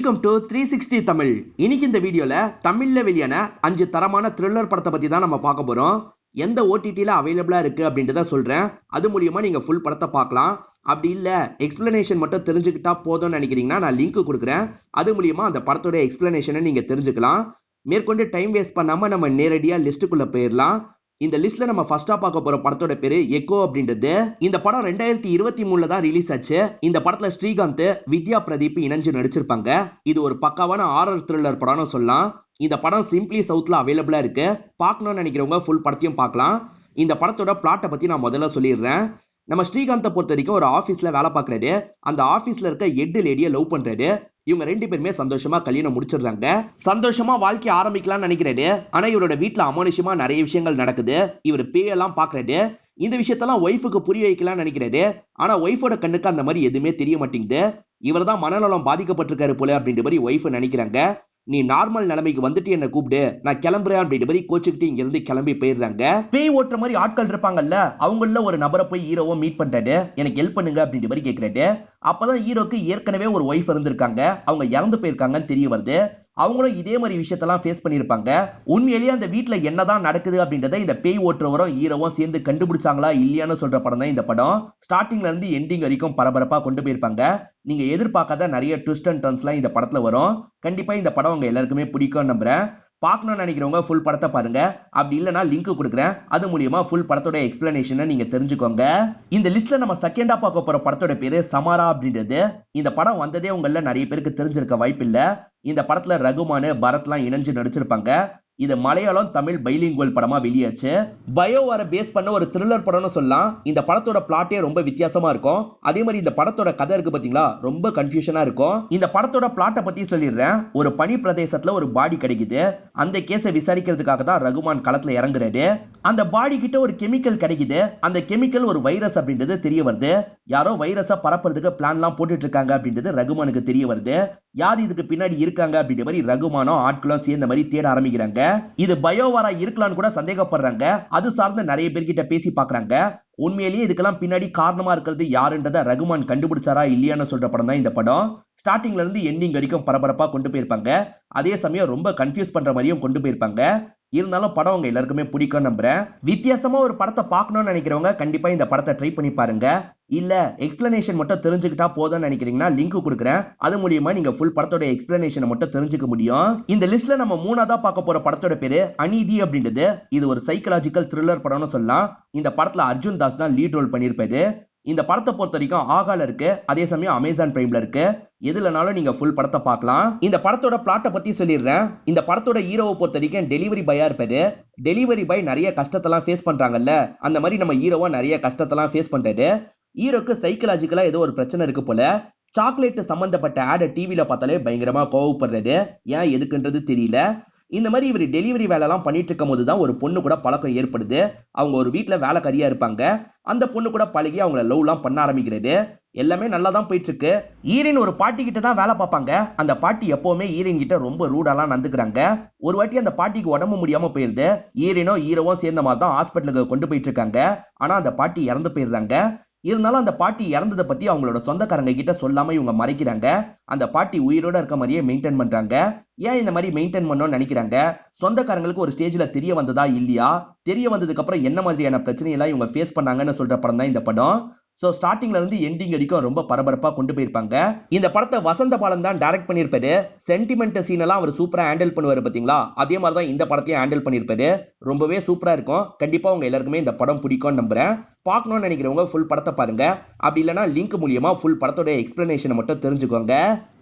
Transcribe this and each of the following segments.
Welcome to 360 Tamil. இன்னைக்கு இந்த வீடியோல தமிழ்ல வெளியான 5 தரமான த்ரில்லர் படத்தை பத்தி தான் நம்ம பார்க்க போறோம். எந்த ஓடிடில அவைலபிளா இருக்கு அப்படின்றத சொல்றேன். அது மூலியமா நீங்க ஃபுல் படத்தை பார்க்கலாம். அப்படி இல்ல எக்ஸ்பிளனேஷன் மட்டும் தெரிஞ்சுக்கிட்டா போதும்னு நினைக்கிறீங்கன்னா நான் லிங்க் கொடுக்குறேன். அது மூலியமா அந்த படத்தோட எக்ஸ்பிளனேஷனை நீங்க தெரிஞ்சுக்கலாம். மேற்கொண்டு டைம் வேஸ்ட் பண்ணாம நம்ம நேரடியா லிஸ்ட்டுக்குள்ள போயிடலாம். இந்த லிஸ்ட்ல நம்ம ஃபர்ஸ்டா பார்க்க போற படத்தோட பேரு எக்கோ அப்படின்றது. இந்த படம் 2023ல தான் ரிலீஸ் ஆச்சு. இந்த படத்துல ஸ்ரீகாந்த், வித்யா பிரதீப் இணைஞ்சு நடிச்சிருப்பாங்க. இது ஒரு பக்காவான ஹாரர் த்ரில்லர் படம்னு சொல்லலாம். இந்த படம் சிம்பிளி சவுத்ல அவைலபிளா இருக்கு. பார்க்கணும்னு நினைக்கிறவங்க ஃபுல் படத்தையும் பார்க்கலாம். இந்த படத்தோட பிளாட்டை பத்தி நான் முதல்ல சொல்லிடுறேன். நம்ம ஸ்ரீகாந்தை பொறுத்த வரைக்கும் ஒரு ஆபீஸ்ல வேலை பார்க்கறாரு. அந்த ஆபீஸ்ல இருக்க ஹெட் லேடியை லவ் பண்றாரு. இவங்க ரெண்டு பேருமே சந்தோஷமா கல்யாணம் முடிச்சிடுறாங்க. சந்தோஷமா வாழ்க்கை ஆரம்பிக்கலாம்னு நினைக்கிறாரு. ஆனா இவரோட வீட்டுல அமானுஷமா நிறைய விஷயங்கள் நடக்குது. இவர் பேயெல்லாம் பாக்குறாரு. இந்த விஷயத்தெல்லாம் ஒய்ஃபுக்கு புரிய வைக்கலாம்னு நினைக்கிறாரு. ஆனா ஒய்ஃபோட கண்ணுக்கு அந்த மாதிரி எதுவுமே தெரிய மாட்டேங்குது. இவர் தான் மனநலம் பாதிக்கப்பட்டிருக்காரு போல அப்படின்ற மாதிரி ஒய்ஃப் நினைக்கிறாங்க. நீ நார்மல் நிலைமைக்கு வந்துட்டு என்ன கூப்பிடு, நான் கிளம்புறேன் அப்படின்ற மாதிரி கோச்சுக்கிட்டு இங்க இருந்து கிளம்பி போயிடுறாங்க. பேய் ஓட்டுற மாதிரி ஆட்கள் இருப்பாங்கல்ல, அவங்கள ஒரு நபரை போய் ஹீரோவை மீட் பண்றாரு. எனக்கு ஹெல்ப் பண்ணுங்க அப்படின்ற மாதிரி கேட்கிறாரு. அப்பதான் ஹீரோக்கு ஏற்கனவே ஒரு ஒய்ஃப் இருந்திருக்காங்க, அவங்க இறந்து போயிருக்காங்கன்னு தெரிய வருது. அவங்களும் இதே மாதிரி விஷயத்தெல்லாம் ஃபேஸ் பண்ணியிருப்பாங்க. உண்மையிலேயே அந்த வீட்டில் என்னதான் நடக்குது அப்படின்றத இந்த பேய் ஓட்டுறவரும் ஹீரோவும் சேர்ந்து கண்டுபிடிச்சாங்களா இல்லையான்னு சொல்ற படம் தான் இந்த படம். ஸ்டார்டிங்ல இருந்து எண்டிங் வரைக்கும் பரபரப்பா கொண்டு போயிருப்பாங்க. நீங்க எதிர்பார்க்காத நிறைய ட்விஸ்ட் அண்ட் டர்ன்ஸ்லாம் இந்த படத்துல வரும். கண்டிப்பா இந்த படம் உங்க எல்லாருக்குமே பிடிக்கும் நம்புறேன். பார்க்கணும்னு நினைக்கிறவங்க ஃபுல் படத்தை பாருங்க. அப்படி இல்லைனா லிங்க் கொடுக்குறேன். அது மூலியமா ஃபுல் படத்தோட எக்ஸ்பிளனேஷனை நீங்க தெரிஞ்சுக்கோங்க. இந்த லிஸ்ட்ல நம்ம செகண்டா பார்க்க போற படத்தோட பேரு சமாரா அப்படின்றது. இந்த படம் வந்ததே உங்கள நிறைய பேருக்கு தெரிஞ்சிருக்க வாய்ப்பு இல்ல. இந்த படத்துல ரகுமான், பரத்லாம் இணைஞ்சு நடிச்சிருப்பாங்க. இது மலையாளம் தமிழ் பைலிங்குவல் படமா வெளியாச்சு. பயோவார பேஸ் பண்ண ஒரு த்ரில்லர் படம்னு சொல்லலாம். இந்த படத்தோட பிளாட்டே ரொம்ப வித்தியாசமா இருக்கும். அதே மாதிரி இந்த படத்தோட கதை இருக்கு பாத்தீங்களா, ரொம்ப கன்ஃபியூஷனா இருக்கும். இந்த படத்தோட பிளாட்டை பத்தி சொல்லிடுறேன். ஒரு பனி பிரதேசத்துல ஒரு பாடி கிடைக்குது. அந்த கேஸை விசாரிக்கிறதுக்காக தான் ரகுமான் களத்துல இறங்குறாரு. அந்த பாடி கிட்ட ஒரு கெமிக்கல் கிடைக்குது. அந்த கெமிக்கல் ஒரு வைரஸ் அப்படின்றது தெரிய வருது. யாரோ வைரஸை பரப்புறதுக்கு பிளான்லாம் போட்டுட்டு இருக்காங்க அப்படின்றது ரகுமானுக்கு தெரிய வருது. யார் இதுக்கு பின்னாடி இருக்காங்க அப்படின்ற மாதிரி ரகுமானும் ஆட்களும் சேர்ந்த மாதிரி தேட ஆரம்பிக்கிறாங்க. இது பயோவாரா இருக்கலாம்னு கூட சந்தேகப்படுறாங்க. அது சார்ந்து நிறைய பேர்கிட்ட பேசி பாக்குறாங்க. உண்மையிலேயே இதுக்கெல்லாம் பின்னாடி காரணமா இருக்கிறது யாருன்றத ரகுமான் கண்டுபிடிச்சாரா இல்லையான்னு சொல்ற படம் தான் இந்த படம். ஸ்டார்டிங்ல இருந்து எண்டிங் வரைக்கும் பரபரப்பா கொண்டு போயிருப்பாங்க. அதே சமயம் ரொம்ப கன்ஃபியூஸ் பண்ற மாதிரியும் கொண்டு போயிருப்பாங்க. இருந்தாலும் படம் உங்க எல்லாருக்குமே பிடிக்கும் நம்புறேன். வித்தியாசமா ஒரு படத்தை பார்க்கணும்னு நினைக்கிறவங்க கண்டிப்பா இந்த படத்தை ட்ரை பண்ணி பாருங்க. இல்ல எக்ஸ்பிளனேஷன் மட்டும் தெரிஞ்சுக்கிட்டா போதும்னு நினைக்கிறீங்கன்னா லிங்க் கொடுக்குறேன். அது மூலியமா நீங்க ஃபுல் படத்தோட எக்ஸ்பிளனேஷனை மட்டும் தெரிஞ்சுக்க முடியும். இந்த லிஸ்ட்ல நம்ம மூணாவதா பார்க்க போற படத்தோட பேரு அநீதி அப்படின்றது. இது ஒரு சைக்கலாஜிக்கல் த்ரில்லர் படம்னு சொல்லலாம். இந்த படத்துல அர்ஜுன் தாஸ் தான் லீட் ரோல் பண்ணியிருப்பாரு. இந்த படத்தை பொறுத்த வரைக்கும் ஆகால இருக்கு, அதே சமயம் அமேசான் பிரைம்ல இருக்கு. எதுலனாலும் நீங்க ஃபுல் படத்தை பார்க்கலாம். இந்த படத்தோட பிளாட்டை பத்தி சொல்லிடுறேன். இந்த படத்தோட ஹீரோவை பொறுத்த வரைக்கும் டெலிவரி பாயா இருப்பாரு. டெலிவரி பாய் நிறைய கஷ்டத்தெல்லாம் ஃபேஸ் பண்றாங்கல்ல, அந்த மாதிரி நம்ம ஹீரோவா நிறைய கஷ்டத்தெல்லாம் ஃபேஸ் பண்றாரு. ஹீரோக்கு சைக்கலாஜிக்கலா ஏதோ ஒரு பிரச்சனை இருக்கு போல. சாக்லேட் சம்பந்தப்பட்ட ஆட டிவில பார்த்தாலே பயங்கரமா கோவப்படுறாரு. ஏன் எதுக்குன்றது தெரியல. இந்த மாதிரி இவர் டெலிவரி வேலை எல்லாம் பண்ணிட்டு இருக்கும் போதுதான் ஒரு பொண்ணு கூட பழக்கம் ஏற்படுது. அவங்க ஒரு வீட்டுல வேலைக்காரியா இருப்பாங்க. அந்த பொண்ணு கூட பழகி அவங்கள லவ் எல்லாம் பண்ண ஆரம்பிக்கிறாரு. எல்லாமே நல்லா தான் போயிட்டு இருக்கு. ஈரின் ஒரு பாட்டி கிட்ட தான் வேலை பார்ப்பாங்க. அந்த பாட்டி எப்பவுமே ஈரின் கிட்ட ரொம்ப ரூடாலாம் நடந்துக்கிறாங்க. ஒரு வாட்டி அந்த பாட்டிக்கு உடம்பு முடியாம போயிருது. ஈரினும் ஹீரோவும் சேர்ந்த மாதிரி தான் ஹாஸ்பிட்டலுக்கு கொண்டு போயிட்டு இருக்காங்க. ஆனா அந்த பாட்டி இறந்து போயிருந்தாங்க. இருந்தாலும் அந்த பாட்டி இறந்ததை பத்தி அவங்களோட சொந்தக்காரங்க கிட்ட சொல்லாம இவங்க மறைக்கிறாங்க. அந்த பாட்டி உயிரோட இருக்க மாதிரியே மெயின்டைன் பண்றாங்க. ஏன் இந்த மாதிரி மெயின்டைன் பண்ணணும்னு நினைக்கிறாங்க? சொந்தக்காரங்களுக்கு ஒரு ஸ்டேஜ்ல தெரிய வந்ததா இல்லையா? தெரிய வந்ததுக்கு அப்புறம் என்ன மாதிரியான பிரச்சனையெல்லாம் இவங்க ஃபேஸ் பண்ணாங்கன்னு சொல்ற படம் தான் இந்த படம். சோ ஸ்டார்டிங்ல இருந்து எண்டிங் வரைக்கும் ரொம்ப பரபரப்பா கொண்டு போயிருப்பாங்க. இந்த படத்தை வசந்த பாலன் தான் டைரக்ட் பண்ணியிருப்பாரு. சென்டிமெண்ட் சீன் எல்லாம் அவர் சூப்பரா ஹேண்டில் பண்ணுவாரு பாத்தீங்களா, அதே மாதிரி தான் இந்த படத்தையும் ஹேண்டில் பண்ணியிருப்பாரு. ரொம்பவே சூப்பரா இருக்கும். கண்டிப்பா உங்க எல்லாருக்குமே இந்த படம் பிடிக்கும்னு நம்புறேன். பார்க்கணும்னு நினைக்கிறவங்க ஃபுல் படத்தை பாருங்க. அப்படி இல்லைனா லிங்க் மூலியமா ஃபுல் படத்தோட எக்ஸ்பிளனேஷனை மட்டும் தெரிஞ்சுக்கோங்க.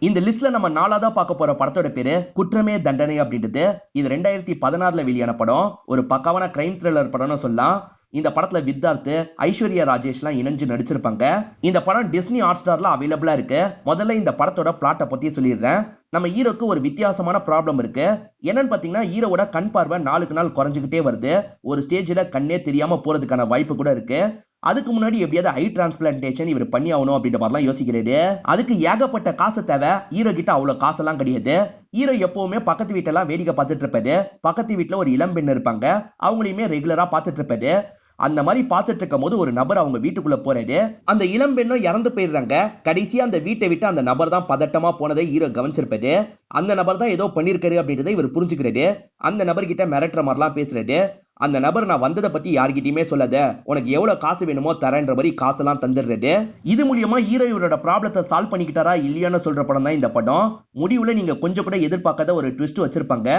இந்த லிஸ்ட்ல நம்ம நாலாவதா பார்க்க போற படத்தோட பேரு குற்றமே தண்டனை அப்படின்றது. இது 2016ல வெளியான படம். ஒரு பக்காவான கிரைம் த்ரில்லர் படம்னு சொல்லலாம். இந்த படத்துல வித்தார்த், ஐஸ்வர்யா ராஜேஷ்லாம் இணைஞ்சு நடிச்சிருப்பாங்க. இந்த படம் டிஸ்னி ஹாட் ஸ்டார்ல அவைலபிளா இருக்கு. முதல்ல இந்த படத்தோட பிளாட்டை பத்தி சொல்லிடுறேன். நம்ம ஹீரோக்கு ஒரு வித்தியாசமான ப்ராப்ளம் இருக்கு. என்னன்னு பாத்தீங்கன்னா ஹீரோவோட கண் பார்வை நாளுக்கு நாள் குறைஞ்சுக்கிட்டே வருது. ஒரு ஸ்டேஜ்ல கண்ணே தெரியாம போறதுக்கான வாய்ப்பு கூட இருக்கு. அதுக்கு முன்னாடி எப்படியாவது ஐ டிரான்ஸ்பிளான்டேஷன் இவர் பண்ணி ஆகணும் அப்படின்ற மாதிரிலாம் யோசிக்கிறாரு. அதுக்கு ஏகப்பட்ட காசு தேவை. ஹீரோ கிட்ட அவ்வளவு காசெல்லாம் கிடையாது. ஹீரோ எப்பவுமே பக்கத்து வீட்டெல்லாம் வேடிக்கை பார்த்துட்டு இருப்பாரு. பக்கத்து வீட்டுல ஒரு இளம் பெண் இருப்பாங்க, அவங்களையுமே ரெகுலரா பார்த்துட்டு இருப்பாரு. அந்த மாதிரி பார்த்துட்டு இருக்கும் போது ஒரு நபர் அவங்க வீட்டுக்குள்ள போறாரு. அந்த இளம் பெண்ணும் இறந்து போயிடுறாங்க. கடைசியா அந்த வீட்டை விட்டு அந்த நபர் தான் பதட்டமா போனதை ஹீரோ கவனிச்சிருப்பாரு. அந்த நபர் தான் ஏதோ பண்ணிருக்காரு அப்படின்றத இவர் புரிஞ்சுக்கிறாரு. அந்த நபர்கிட்ட மிரட்டுற மாதிரிலாம் பேசுறாரு. அந்த நபர் நான் வந்ததை பத்தி யார்கிட்டயுமே சொல்லாத, உனக்கு எவ்வளவு காசு வேணுமோ தரேன்ற மாதிரி காசெல்லாம் தந்துடுறாரு. இது மூலியமா ஹீரோ இவரோட ப்ராப்ளத்தை சால்வ் பண்ணிக்கிட்டாரா இல்லையான்னு சொல்ற படம் தான் இந்த படம். முடிவுல நீங்க கொஞ்சம் கூட எதிர்பார்க்காத ஒரு ட்விஸ்ட் வச்சிருப்பாங்க.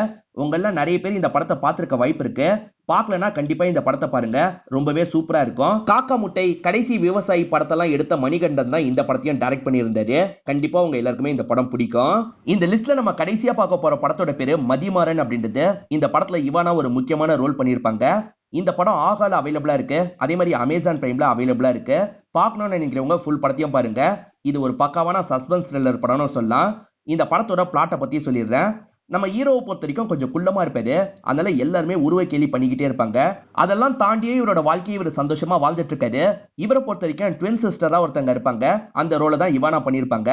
உங்கள நிறைய பேர் இந்த படத்தை பார்த்திருக்க வாய்ப்பு இருக்கு. பார்க்கலனா கண்டிப்பா இந்த படத்தை பாருங்க, ரொம்பவே சூப்பரா இருக்கும். காக்கா முட்டை, கடைசி விவசாயி படத்தெல்லாம் எடுத்த மணிகண்டன் தான் இந்த படத்தையும் டைரக்ட் பண்ணியிருந்தாரு. கண்டிப்பா உங்க எல்லாருக்குமே இந்த படம் பிடிக்கும். இந்த லிஸ்ட்ல நம்ம கடைசியா பார்க்க போற படத்தோட பேரு மதிமாறன் அப்படின்றது. இந்த படத்துல இவானா ஒரு முக்கியமான ரோல் பண்ணியிருப்பாங்க. இந்த படம் ஆகால அவைலபிளா இருக்கு. அதே மாதிரி அமேசான் பிரைம்ல அவைலபிளா இருக்கு. பார்க்கணும்னு நினைக்கிறவங்க ஃபுல் படத்தையும் பாருங்க. இது ஒரு பக்காவான சஸ்பென்ஸ் த்ரில்லர் படம்னு சொல்லலாம். இந்த படத்தோட பிளாட்டை பத்தி சொல்லிடுறேன். நம்ம ஹீரோவை பொறுத்த வரைக்கும் கொஞ்சம் குள்ளமா இருப்பாரு. அதனால எல்லாருமே உருவ கேலி பண்ணிக்கிட்டே இருப்பாங்க. அதெல்லாம் தாண்டியே இவரோட வாழ்க்கையை இவர் சந்தோஷமா வாழ்ந்துட்டு இருக்காரு. இவரை பொறுத்த வரைக்கும் ட்வின் சிஸ்டரா ஒருத்தங்க இருப்பாங்க. அந்த ரோலை தான் இவானா பண்ணியிருப்பாங்க.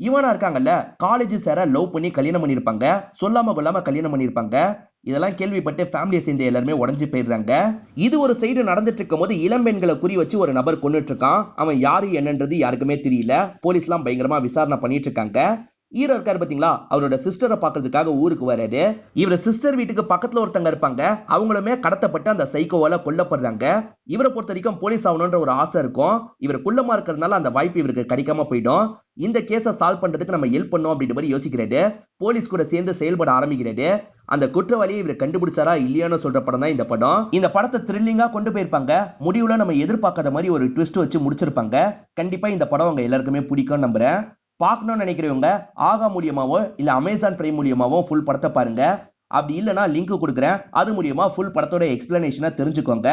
இவானா இருக்காங்கல்ல, காலேஜ் சேர லவ் பண்ணி கல்யாணம் பண்ணியிருப்பாங்க. சொல்லாம கொள்ளாம கல்யாணம் பண்ணியிருப்பாங்க. இதெல்லாம் கேள்விப்பட்டு ஃபேமிலியை சேர்ந்து எல்லாருமே உடஞ்சு போயிடுறாங்க. இது ஒரு சைடு நடந்துட்டு இருக்கும் போது இளம்பெண்களை குறி வச்சு ஒரு நபர் கொண்டுட்டு இருக்கான். அவன் யாரு என்னன்றது யாருக்குமே தெரியல. போலீஸ்லாம் பயங்கரமா விசாரணை பண்ணிட்டு இருக்காங்க. ஹீரோ இருக்காரு பாத்தீங்களா, அவரோட சிஸ்டரை பாக்குறதுக்காக ஊருக்கு வராரு. இவர சிஸ்டர் வீட்டுக்கு பக்கத்துல ஒருத்தங்க இருப்பாங்க. அவங்களுமே கடத்தப்பட்டு அந்த சைக்கோவால கொல்லப்படுறாங்க. இவரை பொறுத்த வரைக்கும் போலீஸ் ஆகணும்ன்ற ஒரு ஆசை இருக்கும். இவர் குள்ளமா இருக்கிறதுனால அந்த வாய்ப்பு இவருக்கு கிடைக்காம போயிடும். இந்த கேஸை சால்வ் பண்றதுக்கு நம்ம ஹெல்ப் பண்ணோம் அப்படின்ற மாதிரி யோசிக்கிறாரு. போலீஸ் கூட சேர்ந்து செயல்பட ஆரம்பிக்கிறாரு. அந்த குற்றவாளியை இவர் கண்டுபிடிச்சாரா இல்லையான்னு சொல்ற படம் தான் இந்த படம். இந்த படத்தை த்ரில்லிங்கா கொண்டு போயிருப்பாங்க. முடிவுல நம்ம எதிர்பார்க்காத மாதிரி ஒரு ட்விஸ்ட் வச்சு முடிச்சிருப்பாங்க. கண்டிப்பா இந்த படம் உங்க எல்லாருக்குமே பிடிக்கும் நம்புறேன். பார்க்கணும்னு நினைக்கிறவங்க ஆகா மூலியமாவோ இல்ல அமேசான் பிரைம் மூலியமாவோ ஃபுல் படத்தை பாருங்க. அப்படி இல்லைன்னா லிங்க் கொடுக்குறேன், அது மூலியமா ஃபுல் படத்தோட எக்ஸ்பிளனேஷனை தெரிஞ்சுக்கோங்க.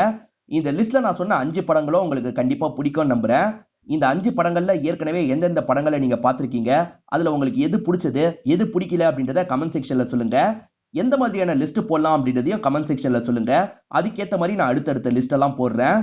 இந்த லிஸ்ட்ல நான் சொன்ன 5 படங்களும் உங்களுக்கு கண்டிப்பா பிடிக்கும் நம்புறேன். இந்த 5 படங்கள்ல ஏற்கனவே எந்தெந்த படங்களை நீங்க பார்த்திருக்கீங்க, அதுல உங்களுக்கு எது பிடிச்சது எது பிடிக்கல அப்படின்றத கமெண்ட் செக்ஷன்ல சொல்லுங்க. எந்த மாதிரியான லிஸ்ட் போடலாம் அப்படின்றதையும் கமெண்ட் செக்ஷன்ல சொல்லுங்க. அதுக்கேற்ற மாதிரி நான் அடுத்தடுத்த லிஸ்ட் எல்லாம் போடுறேன்.